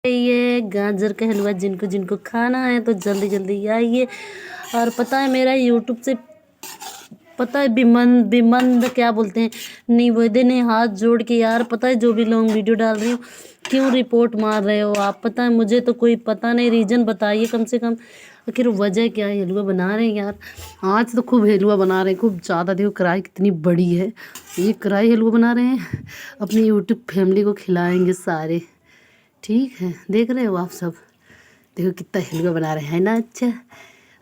ये गाजर का हलवा जिनको जिनको खाना है तो जल्दी जल्दी आइए। और पता है मेरा यूट्यूब से पता है बिमंद क्या बोलते हैं, निवेदन है हाथ जोड़ के यार, पता है जो भी लोग वीडियो डाल रही हो क्यों रिपोर्ट मार रहे हो आप? पता है मुझे तो कोई पता नहीं, रीज़न बताइए कम से कम, आखिर वजह क्या है? हलवा बना रहे हैं यार, आज तो खूब हलवा बना रहे हैं, खूब ज़्यादा। देखो कढ़ाई कितनी बड़ी है, ये कढ़ाई हलवा बना रहे हैं, अपनी यूट्यूब फैमिली को खिलाएंगे सारे। ठीक है, देख रहे हो आप सब, देखो कितना हलवा बना रहे हैं ना। अच्छा,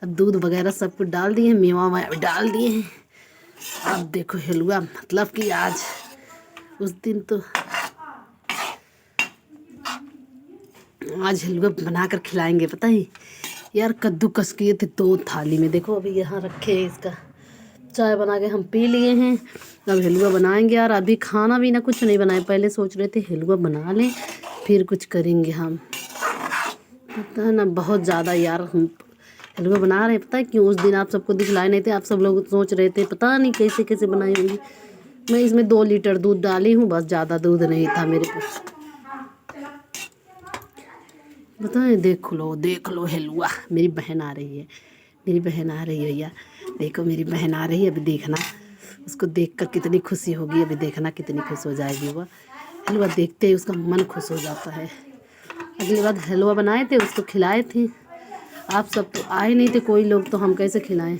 अब दूध वगैरह सब कुछ डाल दिए, मेवा भी डाल दिए हैं। अब देखो हलवा, मतलब कि आज उस दिन तो आज हलवा बनाकर खिलाएंगे। पता है यार, कद्दूकस किए थे 2 थाली में, देखो अभी यहाँ रखे हैं। इसका चाय बना के हम पी लिए हैं, अब हलवा बनाएंगे यार। अभी खाना भी ना कुछ नहीं बनाए, पहले सोच रहे थे हलवा बना लें फिर कुछ करेंगे हम। पता है ना, बहुत ज़्यादा यार हम हलवा बना रहे हैं। पता है क्यों? उस दिन आप सबको दिखलाए नहीं थे, आप सब लोग सोच रहे थे पता नहीं कैसे कैसे बनाई होंगी। मैं इसमें 2 लीटर दूध डाली हूँ, बस, ज़्यादा दूध नहीं था मेरे पास। पता है, देख लो हलवा, मेरी बहन आ रही है, मेरी बहन आ रही है भैया, देखो मेरी बहन आ रही है। अभी देखना उसको देखकर कितनी खुशी होगी, अभी देखना कितनी खुश हो जाएगी वो। हलवा देखते ही उसका मन खुश हो जाता है। अगली बार हलवा बनाए थे उसको खिलाए थे, आप सब तो आए नहीं थे कोई लोग, तो हम कैसे खिलाएं?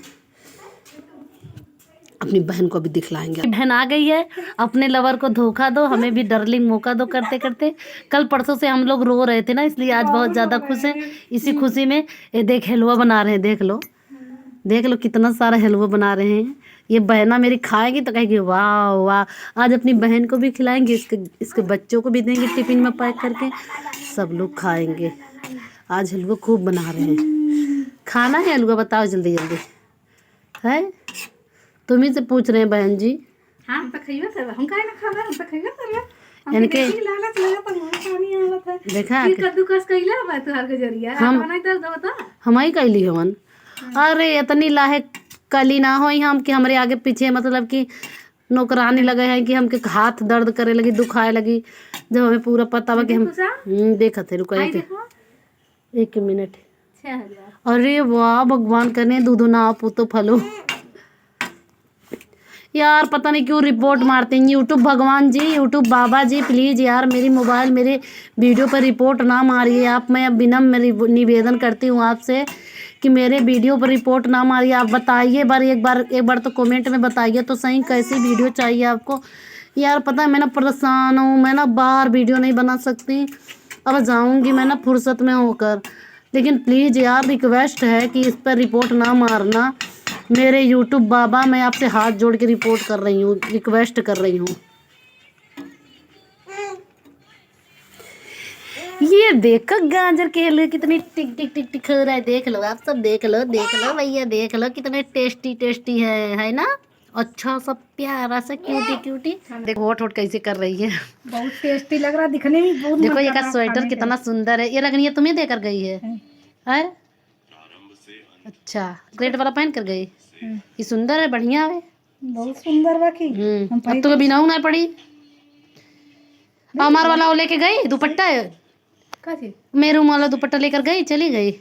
अपनी बहन को भी दिखलाएंगे। बहन आ गई है, अपने लवर को धोखा दो, हमें भी डार्लिंग मौका दो करते करते। कल परसों से हम लोग रो रहे थे ना, इसलिए आज बहुत ज़्यादा खुश हैं। इसी खुशी में ये देख हलवा बना रहे हैं, देख लो कितना सारा हलवा बना रहे हैं। ये बहना मेरी खाएगी तो कहेगी वाह वाह। आज अपनी बहन को भी खिलाएंगे, इसके बच्चों को भी देंगे टिफिन में पैक करके, सब लोग खाएंगे। आज हलवा खूब बना रहे हैं। खाना है हलवा? बताओ जल्दी जल्दी है, तुम्ही से पूछ रहे हैं बहन जी। हाँ, हम तो खइबे करबे, हम काहे ना खाबे, हम तो खइबे करबे। यानी कि लालच लगा तो मुंह पानी आवत है। देखा फिर कद्दूकस कइला बा तुहार के जरिया हम बनाई तो बता। हमारी कैली हवन। अरे इतनी लाहे कली ना होई हम कि हमारे आगे पीछे मतलब कि नौकरानी लगे हैं कि हमके हाथ दर्द करे लगी, दुखाए लगी, जब हमें पूरा पता हुआ कि हम देखा थे। रुका एक मिनट। 6000। अरे वाह, भगवान करने दूधो ना आप तो फलो यार। पता नहीं क्यों रिपोर्ट मारते हैं यूट्यूब भगवान जी, यूट्यूब बाबा जी, प्लीज़ यार मेरी मोबाइल मेरे वीडियो पर रिपोर्ट ना मारिए आप। मैं विनम्र निवेदन करती हूँ आपसे कि मेरे वीडियो पर रिपोर्ट ना मारिए आप। बताइए एक बार तो कमेंट में बताइए तो सही, कैसी वीडियो चाहिए आपको यार। पता है मैं ना परेशान हूँ, मैं ना बाहर वीडियो नहीं बना सकती, अब जाऊँगी मैं ना फुर्सत में होकर। लेकिन प्लीज़ यार रिक्वेस्ट है कि इस पर रिपोर्ट ना मारना मेरे यूट्यूब बाबा, मैं आपसे हाथ जोड़ के रिपोर्ट कर रही हूँ, रिक्वेस्ट कर रही हूँ। ये देखो गाजर के हलवे कितनी टिक टिक टिक टिक हो रहा है, देख लो आप सब, देख लो भैया, देख लो कितने टेस्टी टेस्टी है ना। अच्छा सब प्यारा सा क्यूटी क्यूटी, देखो होठ कैसे कर रही है, बहुत टेस्टी लग रहा दिखने में, बहुत देखो ये का स्वेटर कितना सुंदर है। ये रगनिया तुम्हें देकर गई है? अच्छा, ग्रेट वाला पहन कर गई, ये सुंदर है, बढ़िया है, बहुत सुंदर बाकी। अब तो बिना ना पड़ी। हमार वाला वो लेके गई दुपट्टा, मेरू वाला दुपट्टा लेकर गई, चली गई।